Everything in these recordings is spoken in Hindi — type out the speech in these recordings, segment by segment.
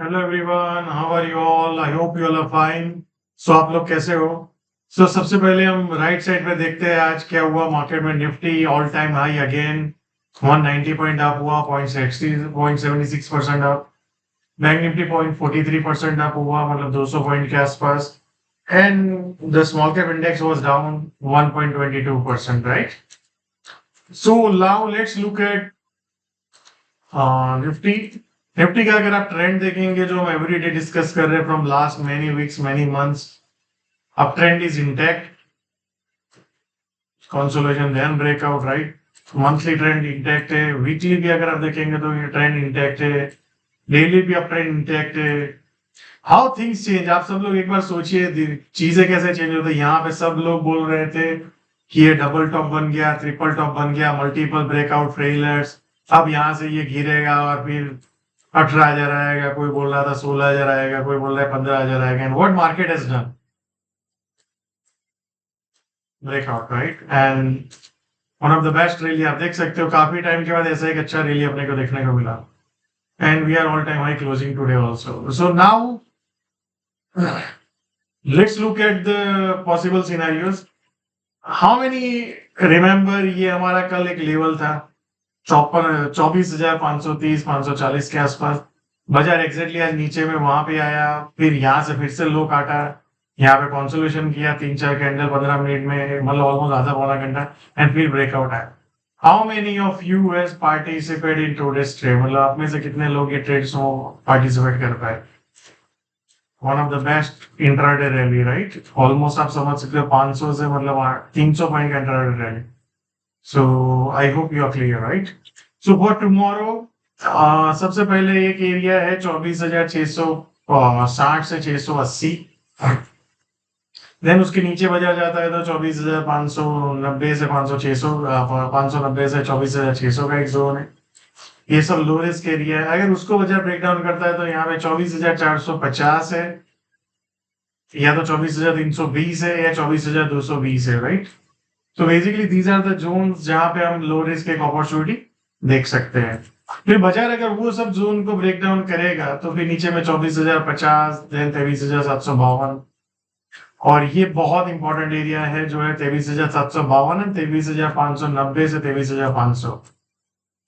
Hello everyone, how are you all? I hope you all are fine. So आप लोग कैसे हो? सबसे पहले हम राइट साइड पे देखते हैं आज क्या हुआ मार्केट में। Nifty all time high again, 190 point up हुआ, 0.76% अप। बैंक निफ्टी 0.43% अप हुआ, मतलब 200 पॉइंट के आसपास। And the small cap index was down 1.22%, right? So now let's look eight Nifty. Nifty का अगर आप ट्रेंड देखेंगे, जो हम एवरीडे डिस्कस कर रहे हैं from last many weeks many months, अब trend is intact. Consolidation then breakout, right? Monthly trend intact है, वीकली भी अगर आप देखेंगे तो ये ट्रेंड इंटैक्ट है, डेली भी अब ट्रेंड इंटैक्ट है। हाउ थिंग्स चेंज, आप सब लोग एक बार सोचिए चीजें कैसे चेंज होती है। यहाँ पे सब लोग बोल रहे थे कि ये डबल टॉप बन गया, ट्रिपल टॉप बन गया, मल्टीपल ब्रेकआउट फेलियर्स, अब यहाँ से ये गिरेगा और फिर 18,000 आएगा, कोई बोल रहा था 16,000 आएगा, कोई बोल रहा है 15,000 आएगा। And what market has done? Breakout, right? And one of the best rally आप देख सकते हो, काफी टाइम के बाद ऐसा एक अच्छा रैली अपने को देखने को मिला। And we are all time high closing today also. So now let's look at the possible scenarios. How many remember ये हमारा कल एक लेवल था 24,530 540 के आसपास। बाजार एग्जैक्टली आज नीचे में वहां पे आया, फिर यहाँ से फिर से लो काटा, यहाँ पे कॉन्सोलेशन किया 3-4 कैंडल 15 मिनट में, मतलब ऑलमोस्ट आधा पौना घंटा, एंड फिर ब्रेकआउट आया। How many of you has participate in today's trade? मतलब आप में से कितने लोग ये ट्रेड्स में पार्टिसिपेट कर पाए? One of the best intraday rally, right? Almost आप समझ सकते हो 500 से मतलब 300 पॉइंट का intraday rally. So I hope you are clear, right? So for tomorrow सबसे पहले एक एरिया है 24,660 से 680। देन उसके नीचे बाजार जाता है तो 24,590 से 590 से 24,600 का एक जोन है। ये सब लो रिस्क एरिया है। अगर उसको बाजार ब्रेक डाउन करता है तो यहाँ पे 24,450 है, या तो 24,320 है, या 24,220 है, राइट? तो basically these are the zones जहां पे हम लो रिस्क एक अपॉर्चुनिटी देख सकते हैं। फिर बाजार अगर वो सब जोन को ब्रेक डाउन करेगा तो फिर नीचे में 24,050, देन 23,752, और ये बहुत इंपॉर्टेंट एरिया है जो है 23,752 एंड 23,590 से 23,500।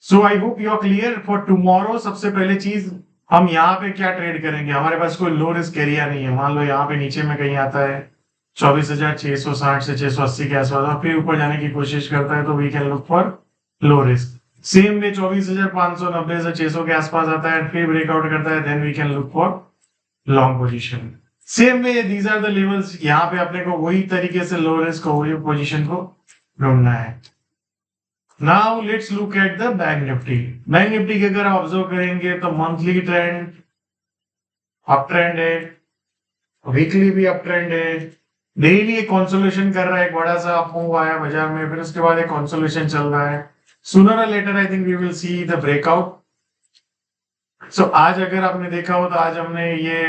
So I hope you are clear for tomorrow. सबसे पहले चीज, हम यहाँ पे क्या ट्रेड करेंगे? हमारे पास कोई लो रिस्क एरिया नहीं है। मान लो यहाँ पे नीचे में कहीं आता है 24,660 से 680 के आसपास, और फिर ऊपर जाने की कोशिश करता है तो we can look for low risk. Same way 24,590 से 600 के आसपास आता है, फिर ब्रेकआउट करता है, then we can look for long position. Same way these are the levels, यहाँ पे अपने को वही तरीके से लो रिस्क वही पोजीशन को ढूंढना है। Now let's look at the bank Nifty. Bank Nifty के अगर ऑब्जर्व करेंगे तो मंथली ट्रेंड अप ट्रेंड है, वीकली भी अप ट्रेंड है, डेली एक कंसोलिडेशन कर रहा है, एक बड़ा सा अप मूव आया बाजार में, फिर उसके बाद एक कंसोलिडेशन चल रहा है। सूनर और later I think we will see the breakout. So आज अगर आपने देखा हो तो आज हमने ये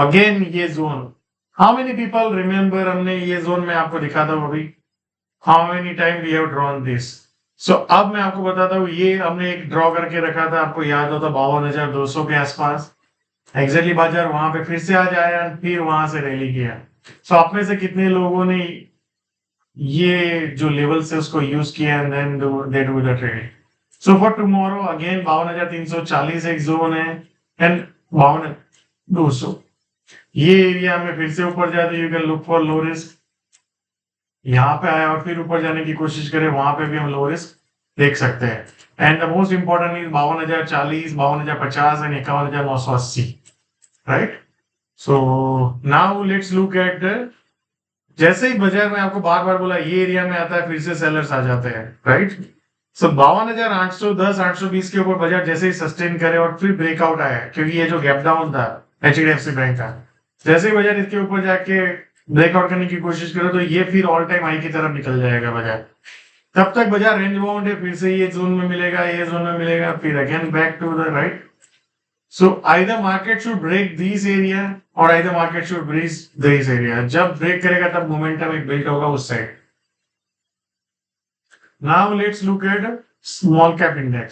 अगेन ये zone, how many people remember, हमने ये जोन में आपको दिखा था अभी, how many time we have drawn this. So अब मैं आपको बताता हूँ, ये हमने एक ड्रॉ करके रखा था, आपको याद हो तो 52,200 के आसपास एग्जैक्टली बाजार वहां पे फिर से आज आया, फिर वहां से रैली किया। सो आप में से कितने लोगों ने ये जो लेवल से उसको यूज किया and then they do the trade? So for tomorrow again 52,340 एक जोन है, एंड 52,200 ये एरिया में फिर से ऊपर जाते you can look for low risk. यहाँ पे आया और फिर ऊपर जाने की कोशिश करें, वहां पे भी हम लो रिस्क देख सकते हैं। And the most important is 52,040, 52,050 and 51,980, right? So now let's look eight, जैसे ही बाजार में आपको बार बार बोला ये एरिया में आता है फिर से सेलर्स आ जाते हैं, राइट? सो 52,810 820 के ऊपर बाजार जैसे ही सस्टेन करे और फिर ब्रेकआउट आया, क्योंकि ये जो गैप डाउन था एचडीएफसी बैंक का, जैसे ही बाजार इसके ऊपर जाके ब्रेकआउट करने की कोशिश करो तो ये फिर ऑल टाइम हाई की तरफ निकल जाएगा बाजार। तब तक बाजार रेंज बाउंड है, फिर से ये जोन में मिलेगा, ये जोन में मिलेगा, फिर again back to the right. So either market should break this area or either market should breach this area. जब ब्रेक करेगा तब मोमेंटम एक बिल्ड होगा उस side. Now let's look at small cap index.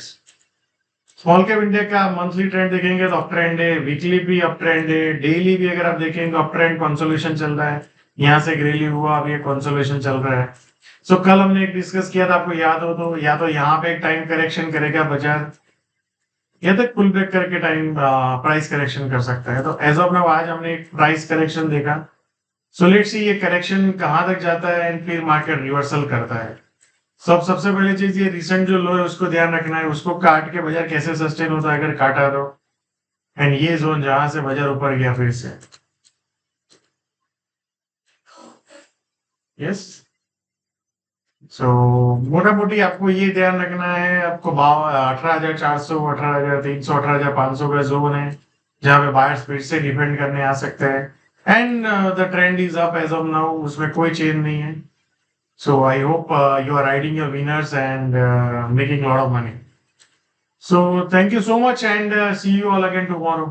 Small cap India का मंथली ट्रेंड देखेंगे तो अप ट्रेंड है, वीकली भी अप ट्रेंड है, डेली भी अगर आप देखेंगे अप ट्रेंड कंसोलिडेशन चल रहा है। यहाँ से एक रैली हुआ, अभी एक कंसोलिडेशन चल रहा है। सो कल हमने एक डिस्कस किया था, आपको याद हो तो, या तो यहाँ पे एक टाइम करेक्शन करेगा बाजार, या तो पुल बैक करके टाइम प्राइस करेक्शन कर सकता है। तो एज ऑफ नाउ आज हमने एक प्राइस करेक्शन देखा। सो लेट्स सी ये करेक्शन कहाँ तक जाता है एंड फिर मार्केट रिवर्सल करता है। सबसे पहले चीज, ये रिसेंट जो लो है उसको ध्यान रखना है, उसको काट के बाजार कैसे सस्टेन होता है अगर काटा तो। एंड ये जोन जहां से बाजार ऊपर गया फिर से, यस। सो मोटा मोटी आपको ये ध्यान रखना है, आपको भाव 18,400, 18,300, 18,500 का जोन है जहां पे बायर्स फिर से डिपेंड करने आ सकते हैं। And the trend is up as of now, उसमें कोई चेंज नहीं है। So I hope you are riding your winners and making a lot of money. So thank you so much and see you all again tomorrow.